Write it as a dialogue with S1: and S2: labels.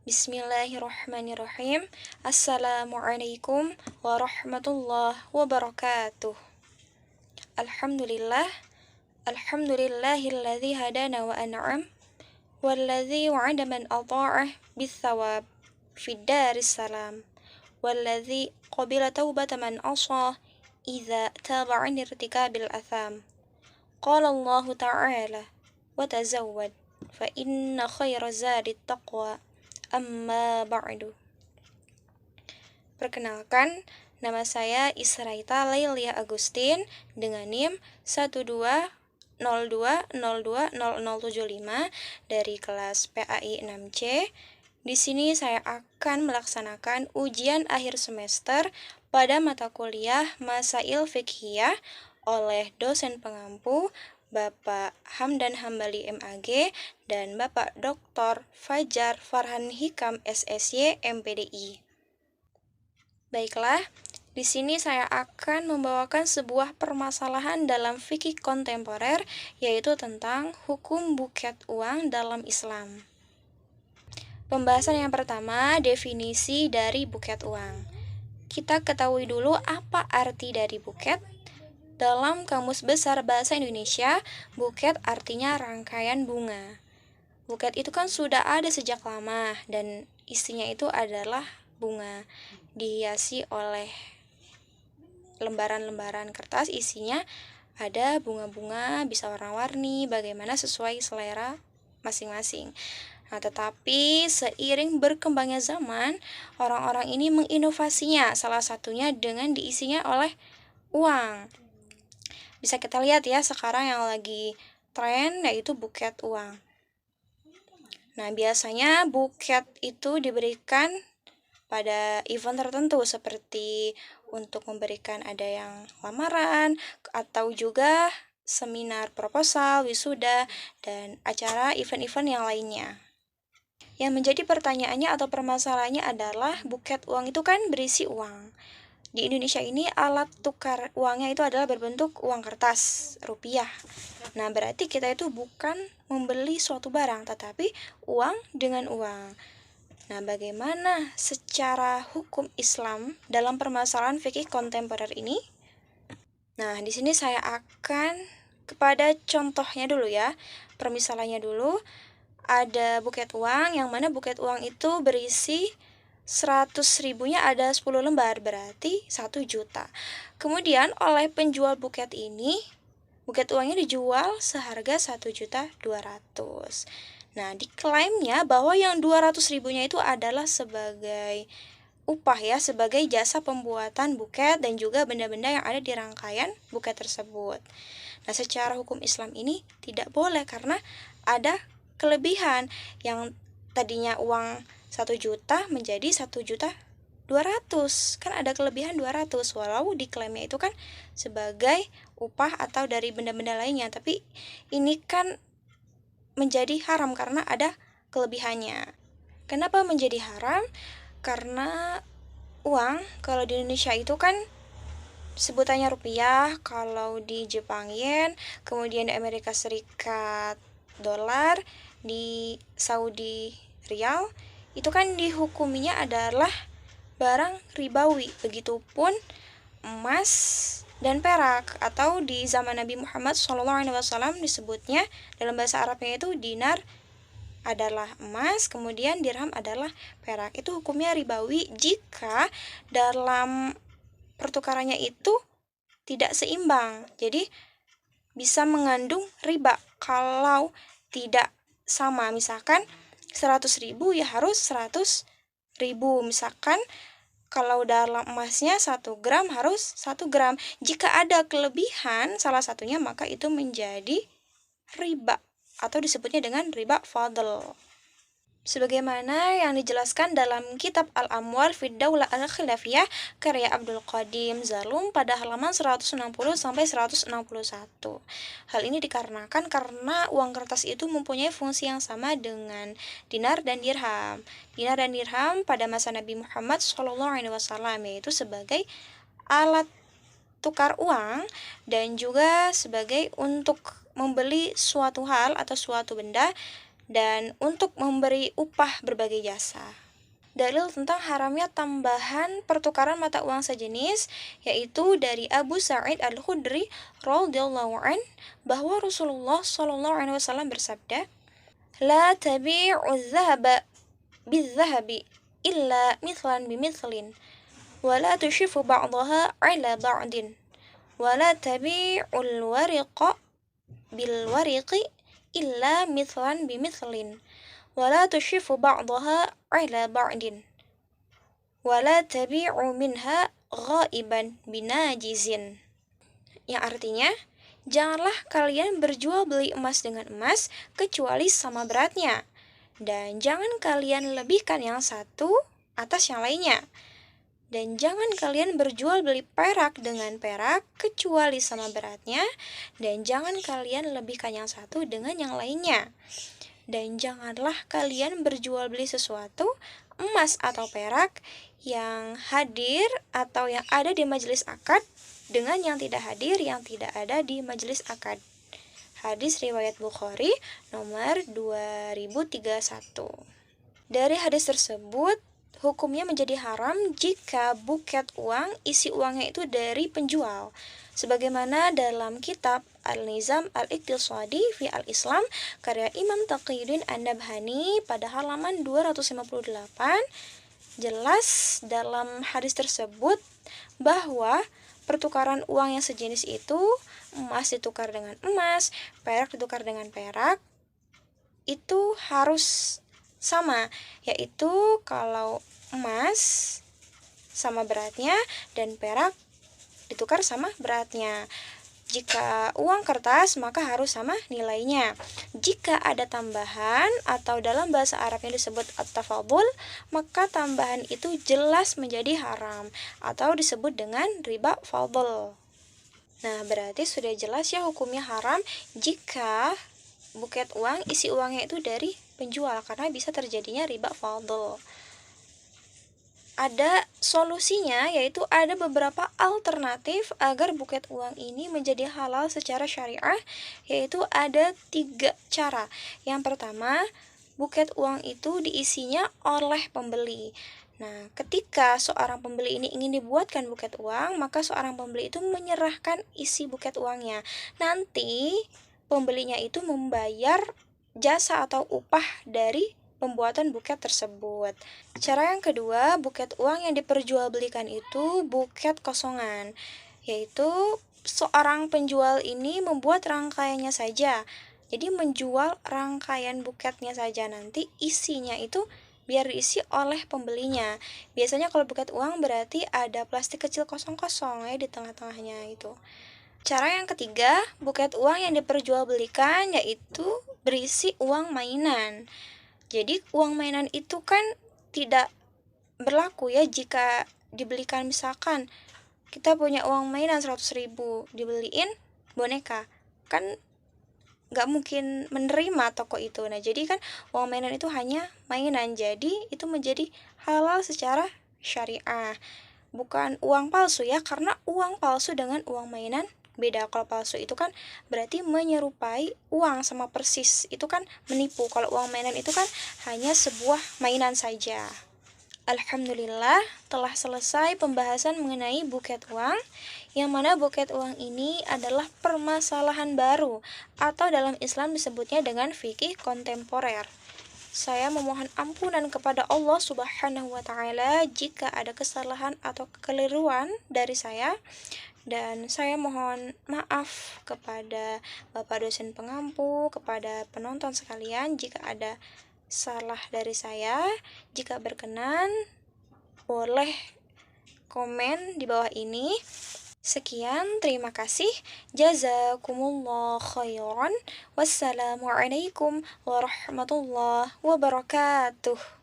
S1: Bismillahirrahmanirrahim. Assalamualaikum warahmatullahi wabarakatuh. Alhamdulillah. Alhamdulillahilladzi hadana wa an'am walladzi wa'ada man ata'ah bis-thawab fid daris salam walladzi qabila taubata man asah idza taba 'an irtikabil atham. Qala Allah ta'ala wa tazawwad fa inna khaira zadit taqwa. Amma ba'du. Perkenalkan, nama saya Israita Lailia Agustin dengan NIM 12020200075 dari kelas PAI 6C. Di sini saya akan melaksanakan ujian akhir semester pada mata kuliah Masail Fiqhiyah oleh dosen pengampu Bapak Hamdan Hambali MAG dan Bapak Dr. Fajar Farhan Hikam SSY MPDI. Baiklah, di sini saya akan membawakan sebuah permasalahan dalam fikih kontemporer, yaitu tentang hukum buket uang dalam Islam. Pembahasan yang pertama, definisi dari buket uang. Kita ketahui dulu apa arti dari buket. Dalam Kamus Besar Bahasa Indonesia, buket artinya rangkaian bunga. Buket itu kan sudah ada sejak lama dan isinya itu adalah bunga, dihiasi oleh lembaran-lembaran kertas, isinya ada bunga-bunga, bisa warna-warni, bagaimana sesuai selera masing-masing. Nah, tetapi seiring berkembangnya zaman, orang-orang ini menginovasinya, salah satunya dengan diisinya oleh uang. Bisa kita lihat ya, sekarang yang lagi tren yaitu buket uang. Nah, biasanya buket itu diberikan pada event tertentu, seperti untuk memberikan ada yang lamaran, atau juga seminar proposal, wisuda, dan acara event-event yang lainnya. Yang menjadi pertanyaannya atau permasalahannya adalah buket uang itu kan berisi uang. Di Indonesia ini alat tukar uangnya itu adalah berbentuk uang kertas, rupiah. Nah, berarti kita itu bukan membeli suatu barang, tetapi uang dengan uang. Nah, bagaimana secara hukum Islam dalam permasalahan fikih kontemporer ini? Nah, di sini saya akan kepada contohnya dulu ya. Permisalannya dulu, ada buket uang, yang mana buket uang itu berisi 100 ribunya ada 10 lembar, berarti 1 juta. Kemudian oleh penjual buket ini, buket uangnya dijual seharga 1.200.000. Nah, diklaimnya bahwa yang 200 ribunya itu adalah sebagai upah ya, sebagai jasa pembuatan buket dan juga benda-benda yang ada di rangkaian buket tersebut. Nah, secara hukum Islam ini tidak boleh karena ada kelebihan yang tadinya uang 1 juta menjadi 1.200.000. Kan ada kelebihan 200, walau diklaimnya itu kan sebagai upah atau dari benda-benda lainnya, tapi ini kan menjadi haram karena ada kelebihannya. Kenapa menjadi haram? Karena uang kalau di Indonesia itu kan sebutannya rupiah, kalau di Jepang yen, kemudian di Amerika Serikat dolar, di Saudi rial, itu kan dihukuminya adalah barang ribawi. Begitupun emas dan perak, atau di zaman Nabi Muhammad SAW disebutnya dalam bahasa Arabnya itu dinar adalah emas, kemudian dirham adalah perak. Itu hukumnya ribawi jika dalam pertukarannya itu tidak seimbang. Jadi bisa mengandung riba kalau tidak sama. Misalkan 100 ribu ya harus 100 ribu. Misalkan kalau dalam emasnya 1 gram harus 1 gram. Jika ada kelebihan salah satunya, maka itu menjadi riba atau disebutnya dengan riba fadl. Sebagaimana yang dijelaskan dalam kitab Al-Amwal Fid Daulah Al-Khilafiyah karya Abdul Qadim Zalum pada halaman 160-161. Hal ini dikarenakan karena uang kertas itu mempunyai fungsi yang sama dengan dinar dan dirham. Dinar dan dirham pada masa Nabi Muhammad SAW yaitu sebagai alat tukar uang dan juga sebagai untuk membeli suatu hal atau suatu benda dan untuk memberi upah berbagai jasa. Dalil tentang haramnya tambahan pertukaran mata uang sejenis yaitu dari Abu Sa'id Al-Khudri radhiyallahu an bahwa Rasulullah shallallahu alaihi wasallam bersabda, "La tabi'u dzahaba bil-dzahabi illa mithlan bimithlin, wa la tushifu ba'daha 'ala ba'din, wa la tabi'ul wariqa bil-wariqi illa mithlan bimithlin." ولا تشف بعضها على بعض ولا تبيع منها غائبا بناجز. Yang artinya, janganlah kalian berjual beli emas dengan emas kecuali sama beratnya, dan jangan kalian lebihkan yang satu atas yang lainnya, dan jangan kalian berjual beli perak dengan perak kecuali sama beratnya, dan jangan kalian lebihkan yang satu dengan yang lainnya. Dan janganlah kalian berjual beli sesuatu, emas atau perak, yang hadir atau yang ada di majelis akad dengan yang tidak hadir, yang tidak ada di majelis akad. Hadis riwayat Bukhari nomor 2031. Dari hadis tersebut, hukumnya menjadi haram jika buket uang isi uangnya itu dari penjual. Sebagaimana dalam kitab Al-Nizam Al-Iqtisadi fi Al-Islam karya Imam Taqiyuddin An-Nabhani pada halaman 258, jelas dalam hadis tersebut bahwa pertukaran uang yang sejenis itu, emas ditukar dengan emas, perak ditukar dengan perak, itu harus sama, yaitu kalau emas sama beratnya dan perak ditukar sama beratnya. Jika uang kertas maka harus sama nilainya. Jika ada tambahan atau dalam bahasa Arabnya disebut at-tafadhul, maka tambahan itu jelas menjadi haram atau disebut dengan riba fadl. Nah, berarti sudah jelas ya hukumnya haram jika buket uang isi uangnya itu dari penjual karena bisa terjadinya riba fadl. Ada solusinya, yaitu ada beberapa alternatif agar buket uang ini menjadi halal secara syariah, yaitu ada 3 cara. Yang pertama, buket uang itu diisinya oleh pembeli. Nah, ketika seorang pembeli ini ingin dibuatkan buket uang, maka seorang pembeli itu menyerahkan isi buket uangnya. Nanti pembelinya itu membayar jasa atau upah dari pembuatan buket tersebut. Cara yang kedua, buket uang yang diperjualbelikan itu buket kosongan, yaitu seorang penjual ini membuat rangkaiannya saja. Jadi menjual rangkaian buketnya saja, nanti isinya itu biar diisi oleh pembelinya. Biasanya kalau buket uang berarti ada plastik kecil kosong-kosong ya di tengah-tengahnya itu. Cara yang ketiga, buket uang yang diperjualbelikan yaitu berisi uang mainan. Jadi uang mainan itu kan tidak berlaku ya jika dibelikan, misalkan kita punya uang mainan 100.000 dibeliin boneka, kan gak mungkin menerima toko itu. Nah, jadi kan uang mainan itu hanya mainan, jadi itu menjadi halal secara syariah. Bukan uang palsu ya, karena uang palsu dengan uang mainan beda. Kalau palsu itu kan berarti menyerupai uang sama persis, itu kan menipu. Kalau uang mainan itu kan hanya sebuah mainan saja. Alhamdulillah telah selesai pembahasan mengenai buket uang, yang mana buket uang ini adalah permasalahan baru atau dalam Islam disebutnya dengan fikih kontemporer. Saya memohon ampunan kepada Allah Subhanahu wa taala jika ada kesalahan atau kekeliruan dari saya. Dan saya mohon maaf kepada Bapak dosen pengampu, kepada penonton sekalian jika ada salah dari saya. Jika berkenan, boleh komen di bawah ini. Sekian, terima kasih. Jazakumullah khairan. Wassalamualaikum warahmatullahi wabarakatuh.